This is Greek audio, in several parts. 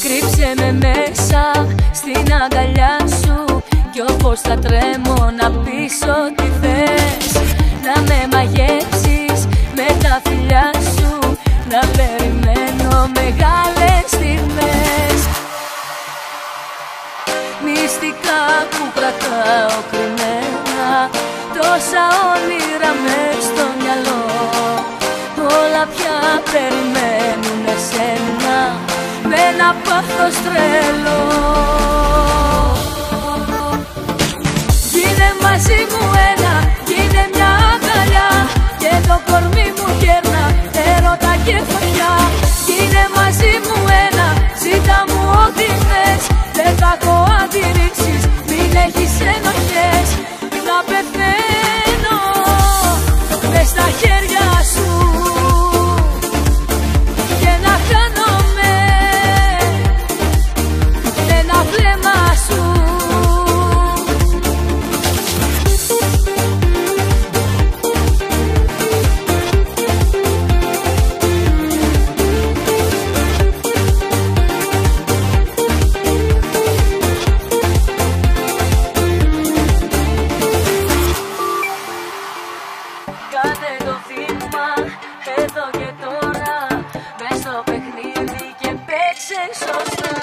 Κρύψε με μέσα στην αγκαλιά σου κι όπως θα τρέμω να πεις ό,τι θες. Να με μαγεύσεις με τα φιλιά σου, να περιμένω μεγάλες στιγμές. Μυστικά που κρατάω κρυμμένα, τόσα όνειρα μες στο μυαλό, όλα πια περιμένουν εσένα με ένα πάθος τρελό. Γίνε μαζί μου ένα, γίνε μια αγκαλιά και το κορμί μου κέρνα έρωτα και φωτιά. Γίνε μαζί μου ένα, ζήτα μου ό,τι θες, δεν θα έχω αντιρρήσεις, μην έχεις ενοχές. Να πεθαίνω μες στα χέρια σου και να χάνομαι ένα βλέμμα σου. Κάνε το βήμα εδώ και τώρα, μες στο παιχνίδι και παίξε σωστά.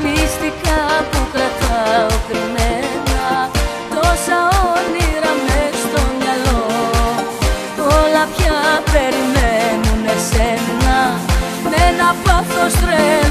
Μυστικά που κρατάω κρυμμένα, τόσα όνειρα μες στο μυαλό, όλα πια περιμένουν εσένα με ένα πάθος τρελό.